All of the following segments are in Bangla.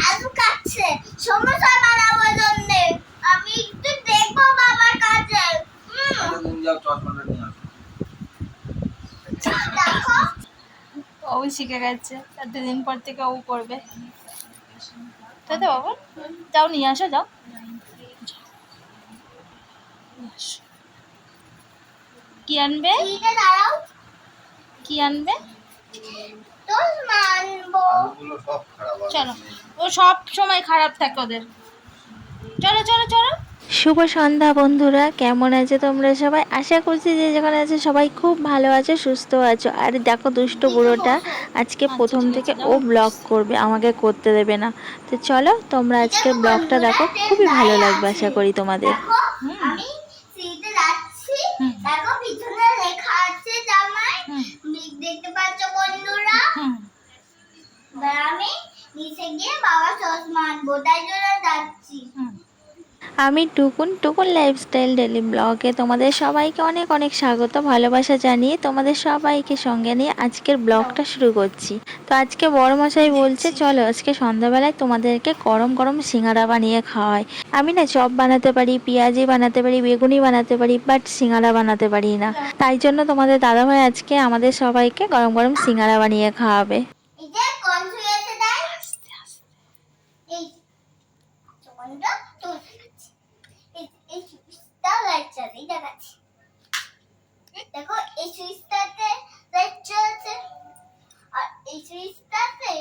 আলু কাটছে সমোসা বানাবার জন্য। আমি একটু দেখবো বাবার কাছে। তুমি যাও চশমাটা নিয়ে আসো। দেখো ও শিখে গেছে, আর 2 দিন পর থেকে ও করবে, তাই তো বাবা? যাও নিয়ে আসো, যাও। কি আনবে? দাঁড়াও, কি আনবে? চলো, ও সব সময় খারাপ থাকে ওদের। চলো চলো চলো। শুভ সন্ধ্যা বন্ধুরা, কেমন আছে তোমরা সবাই? আশা করছি যে যেখানে আছে সবাই খুব ভালো আছো, সুস্থ আছো। আর দেখো দুষ্ট বুড়োটা আজকে প্রথম থেকে ও ব্লগ করবে, আমাকে করতে দেবে না। তো চলো তোমরা আজকের ব্লগটা দেখো, খুবই ভালো লাগবে আশা করি তোমাদের। আমি সিঁড়িতে যাচ্ছি, দেখো পিছনে লেখা আছে জামাই, দেখতে পাচ্ছ বন্ধুরা? আমি নিচে গিয়ে বাবা চশমা আনবো, তাই জন্য যাচ্ছি। আমি টুকুন লাইফস্টাইল ডেলি ব্লগে তোমাদের সবাইকে অনেক অনেক স্বাগত, ভালোবাসা জানিয়ে তোমাদের সবাইকে সঙ্গে নিয়ে আজকের ব্লগটা শুরু করছি। তো আজকে বড়মশাই বলছে চলো আজকে সন্ধ্যাবেলায় তোমাদেরকে গরম গরম সিঙ্গারা বানিয়ে খাওয়াই। আমি না চপ বানাতে পারি, পেঁয়াজি বানাতে পারি, বেগুনি বানাতে পারি, বাট সিঙ্গারা বানাতে পারি না। তাই জন্য তোমাদের দাদাভাই আজকে আমাদের সবাইকে গরম গরম সিঙ্গারা বানিয়ে খাওয়াবে। দেখো এই সুইচটাতে লাইট জ্বলছে, আর এই সুইচটাতে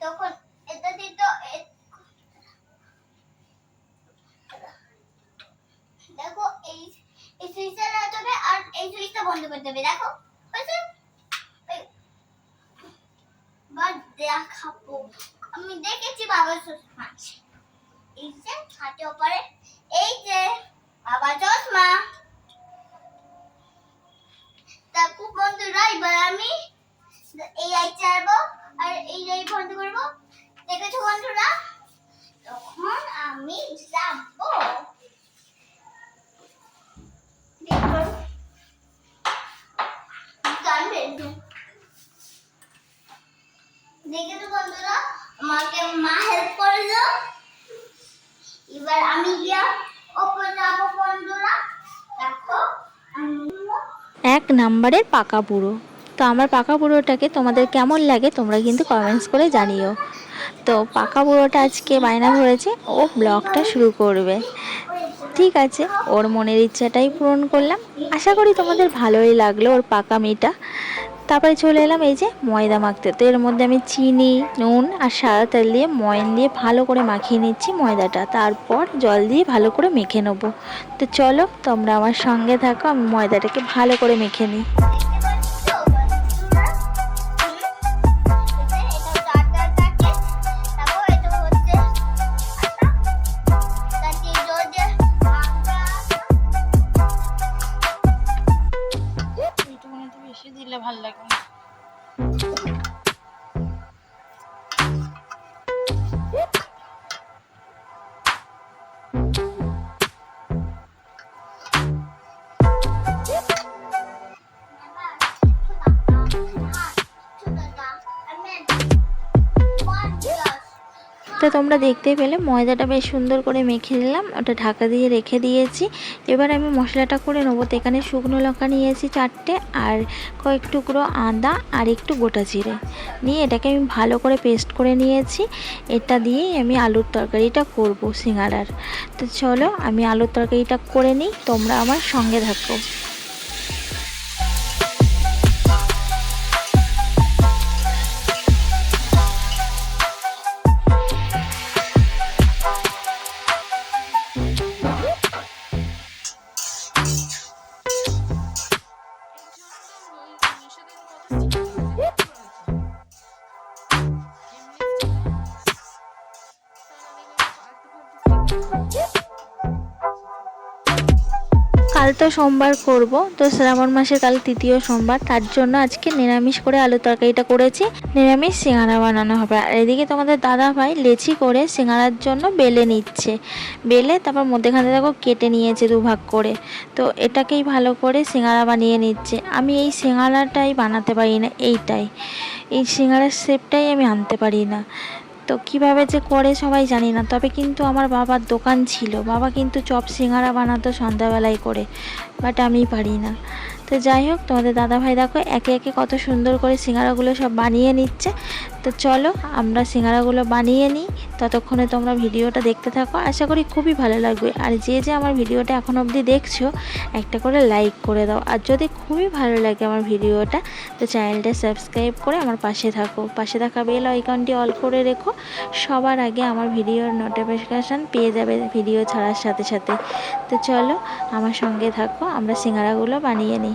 তখন এটা দিত। দেখো এই এই সুইচটা লাগাতে হবে আর এই সুইচটা বন্ধ করতে হবে। দেখো হয়েছে? বা দেখাবো, আমি দেখেছি বাবার চশমা। এই যে হাতে ওপরে, এই যে বাবা চশমা। দেখো বন্ধুরা, এবার আমি এই লাইট চালাবো আর এই লাইট বন্ধ করবো। দেখেছো বন্ধুরা? তখন আমি যাবো। দেখেছো বন্ধুরা, আমাকে মা হেল্প করলো। এবার আমি গিয়া ওপরে যাবো বন্ধুরা। দেখো এক নাম্বারের পাকা বুড়ো। তো আমার পাকা বুড়োটাকে তোমাদের কেমন লাগে তোমরা কিন্তু কমেন্টস করে জানিও। তো পাকা বুড়োটা আজকে বায়না ধরেছে ও ব্লগটা শুরু করবে। ঠিক আছে, ওর মনের ইচ্ছাটাই পূরণ করলাম। আশা করি তোমাদের ভালোই লাগলো ওর পাকামিটা। তারপরে চলে এলাম এই যে ময়দা মাখতে। তো এর মধ্যে আমি চিনি, নুন আর সাদা তেল দিয়ে ময়ন দিয়ে ভালো করে মাখিয়ে নিচ্ছি ময়দাটা। তারপর জল দিয়ে ভালো করে মেখে নেবো। তো চলো তোমরা আমার সঙ্গে থাকো, আমি ময়দাটাকে ভালো করে মেখে নিই। বেশি দিলে ভালো লাগে। তো তোমরা দেখতেই পেলে ময়দাটা বেশ সুন্দর করে মেখে নিলাম, ওটা ঢাকা দিয়ে রেখে দিয়েছি। এবার আমি মশলাটা করে নেবো। তো এখানে শুকনো লঙ্কা নিয়েছি 4টে, আর কয়েক টুকরো আদা আর একটু গোটা জিরে নিয়ে এটাকে আমি ভালো করে পেস্ট করে নিয়েছি। এটা দিয়েই আমি আলুর তরকারিটা করব সিঙ্গারার। তো চলো আমি আলুর তরকারিটা করে নিই, তোমরা আমার সঙ্গে থাকো। কাল তো সোমবার করব, তো শ্রাবণ মাসের কাল তৃতীয় সোমবার, তার জন্য আজকে নিরামিষ করে আলু তরকারিটা করেছি। নিরামিষ সিঙ্গারা বানানো হবে। আর এদিকে তোমাদের দাদা ভাই লেচি করে সিঙ্গারার জন্য বেলে নিচ্ছে, বেলে তারপর মধ্যেখানে দেখো কেটে নিয়েছে দুভাগ করে। তো এটাকেই ভালো করে সিঙ্গারা বানিয়ে নিচ্ছে। আমি এই সিঙ্গারাটাই বানাতে পারি না, এই সিঙ্গারার শেপটাই আমি আনতে পারি না। তো কিভাবে যে করে সবাই জানি না, তবে কিন্তু আমার বাবার দোকান ছিল, বাবা কিন্তু চপ সিঙ্গারা বানাতো সন্ধ্যাবেলায় করে, বাট আমি পারি না। তো যাই হোক, তোমাদের দাদাভাই দেখো একে একে কত সুন্দর করে সিঙ্গারাগুলো সব বানিয়ে নিচ্ছে। তো চলো আমরা সিঙ্গারাগুলো বানিয়ে নিই, ততক্ষণে তোমরা ভিডিওটা দেখতে থাকো, আশা করি খুবই ভালো লাগবে। আর যে আমার ভিডিওটা এখন অবধি দেখছো, একটা করে লাইক করে দাও। আর যদি খুবই ভালো লাগে আমার ভিডিওটা, তো চ্যানেলটা সাবস্ক্রাইব করে আমার পাশে থাকো, পাশে থাকা বেল আইকনটি অল করে রেখো, সবার আগে আমার ভিডিওর নোটিফিকেশান পেয়ে যাবে ভিডিও ছাড়ার সাথে সাথে। তো চলো আমার সঙ্গে থাকো, আমরা সিঙ্গারাগুলো বানিয়ে নিই।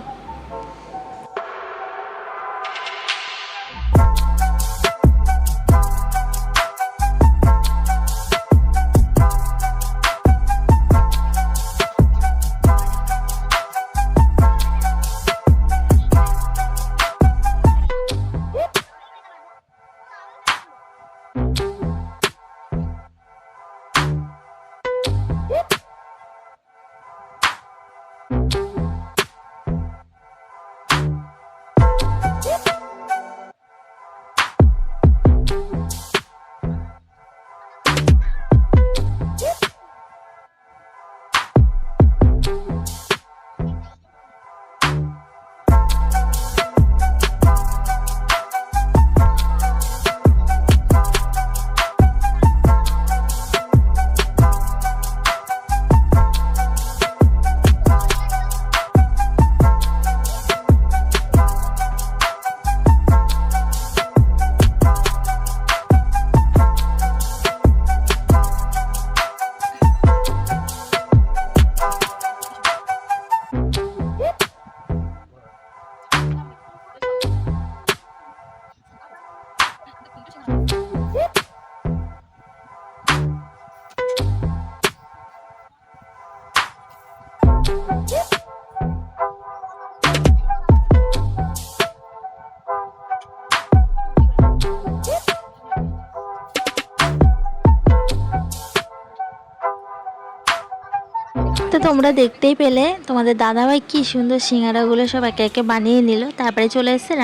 তো তোমরা দেখতেই পেলে তোমাদের দাদাভাই কি সুন্দর সিঙ্গারাগুলো সব একে একে বানিয়ে নিল। তারপরে চলে এসেছে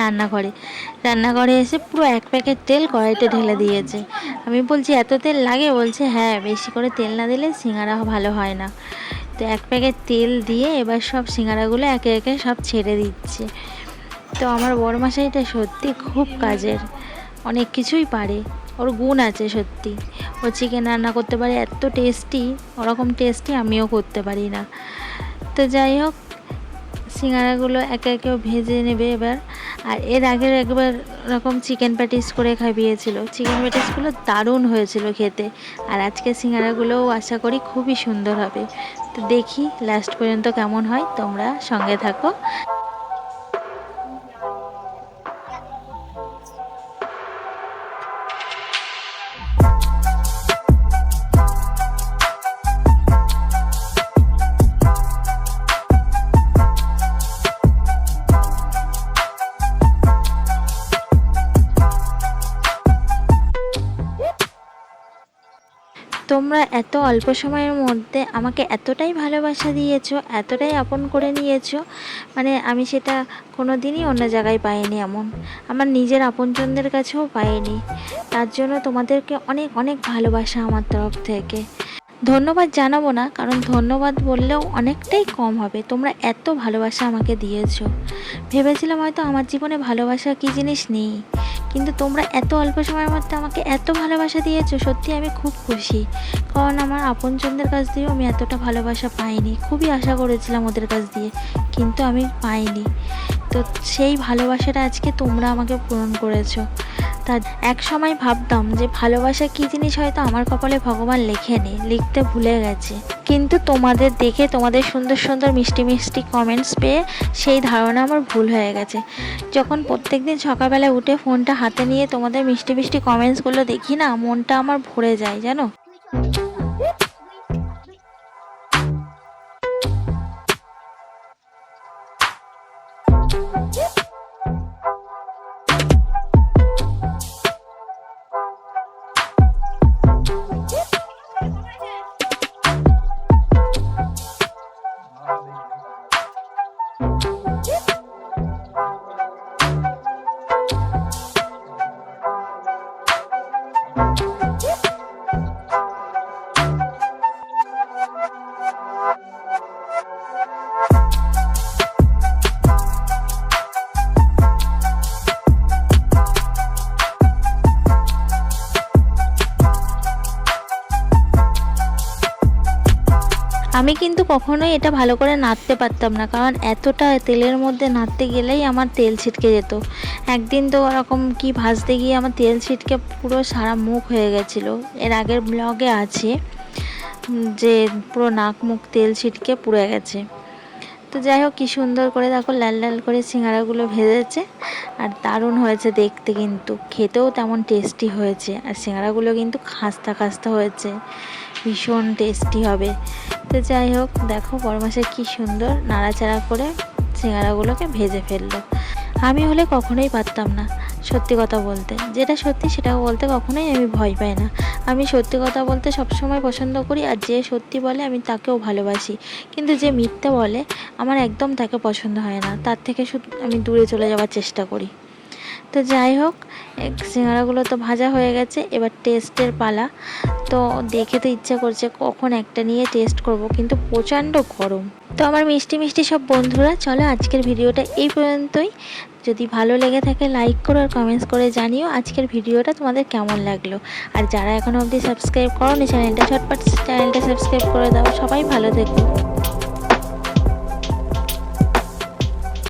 রান্নাঘরে এসে পুরো এক প্যাকেট তেল কড়াইতে ঢেলে দিয়েছে। আমি বলছি এত তেল লাগে? বলছে হ্যাঁ, বেশি করে তেল না দিলে সিঙ্গারা ভালো হয় না। তো এক প্যাকেট তেল দিয়ে এবার সব সিঙ্গারাগুলো একে একে সব ছেড়ে দিচ্ছে। তো আমার বড়মশাইটা সত্যি খুব কাজের, অনেক কিছুই পারে, ওর গুণ আছে সত্যি। ও চিকেন রান্না করতে পারে এত টেস্টি, ওরকম টেস্টি আমিও করতে পারি না। তো যাই হোক, সিঙ্গারাগুলো একে একে ভেজে নেবে এবার। আর এর আগের একবার এরকম চিকেন প্যাটিস করে খাইয়েছিল, চিকেন প্যাটিসগুলো দারুণ হয়েছিল খেতে। আর আজকে সিঙ্গারাগুলোও আশা করি খুবই সুন্দর হবে। তো দেখি লাস্ট পর্যন্ত কেমন হয়, তোমরা সঙ্গে থাকো। তোমরা এত অল্প সময়ের মধ্যে আমাকে এতটাই ভালোবাসা দিয়েছো, এতটাই আপন করে নিয়েছো, মানে আমি সেটা কোনো দিনই অন্য জায়গায় পাইনি, এমন আমার নিজের আপনজনদের কাছেও পাইনি। তার জন্য তোমাদেরকে অনেক অনেক ভালোবাসা আমার তরফ থেকে। ধন্যবাদ জানাবো না, কারণ ধন্যবাদ বললেও অনেকটাই কম হবে। তোমরা এত ভালোবাসা আমাকে দিয়েছো। ভেবেছিলাম হয়তো আমার জীবনে ভালোবাসা কী জিনিস নেই, কিন্তু তোমরা এত অল্প সময়ের মধ্যে আমাকে এত ভালোবাসা দিয়েছো, সত্যি আমি খুব খুশি। কারণ আমার আপনজনদের কাছ দিয়েও আমি এতটা ভালোবাসা পাইনি। খুবই আশা করেছিলাম ওদের কাছ দিয়ে, কিন্তু আমি পাইনি। তো সেই ভালোবাসাটা আজকে তোমরা আমাকে পূরণ করেছো। তা এক সময় ভাবতাম যে ভালোবাসা কী জিনিস হয়তো আমার কপালে ভগবান লেখেনি, লিখতে ভুলে গেছে। কিন্তু তোমাদের দেখে, তোমাদের সুন্দর সুন্দর মিষ্টি মিষ্টি কমেন্টস পেয়ে সেই ধারণা আমার ভুল হয়ে গেছে। যখন প্রত্যেকদিন সকালবেলা উঠে ফোনটা হাতে নিয়ে তোমাদের মিষ্টি মিষ্টি কমেন্টসগুলো দেখি না, মনটা আমার ভরে যায় জানো। আমি কিন্তু কখনোই এটা ভালো করে নাড়তে পারতাম না, কারণ এতটা তেলের মধ্যে নাড়তে গেলেই আমার তেল ছিটকে যেত। একদিন তো ওরকম কি ভাজতে গিয়ে আমার তেল ছিটকে পুরো সারা মুখ হয়ে গেছিলো। এর আগের ব্লগে আছে যে পুরো নাক মুখ তেল ছিটকে পুড়ে গেছে। তো যাই হোক, কি সুন্দর করে দেখো লাল লাল করে সিঙ্গারাগুলো ভেজেছে, আর দারুণ হয়েছে দেখতে, কিন্তু খেতেও তেমন টেস্টি হয়েছে। আর সিঙ্গারাগুলো কিন্তু খাস্তা খাস্তা হয়েছে, ভীষণ টেস্টি হবে। তো যাই হোক, দেখো বড়মাসে কি সুন্দর নাড়াচাড়া করে সিঙ্গারাগুলোকে ভেজে ফেললো। আমি হলে কখনোই পারতাম না, সত্যি কথা বলতে। যেটা সত্যি সেটা বলতে কখনোই আমি ভয় পাই না। আমি সত্যি কথা বলতে সবসময় পছন্দ করি, আর যে সত্যি বলে আমি তাকেও ভালোবাসি। কিন্তু যে মিথ্যে বলে আমার একদম তাকে পছন্দ হয় না, তার থেকে আমি দূরে চলে যাওয়ার চেষ্টা করি। তো যাই হোক, সিঙ্গারাগুলো তো ভাজা হয়ে গেছে, এবার টেস্টের পালা। তো দেখে তো ইচ্ছা করছে কখন একটা নিয়ে টেস্ট করব, কিন্তু প্রচণ্ড গরম। তো আমার মিষ্টি মিষ্টি সব বন্ধুরা, চলো আজকের ভিডিওটা এই পর্যন্তই। যদি ভালো লেগে থাকে লাইক করো আর কমেন্টস করে জানিও আজকের ভিডিওটা তোমাদের কেমন লাগলো। আর যারা এখনও অবধি সাবস্ক্রাইব করোনি চ্যানেলটা, ঝটপট চ্যানেলটা সাবস্ক্রাইব করে দাও। সবাই ভালো থেকো।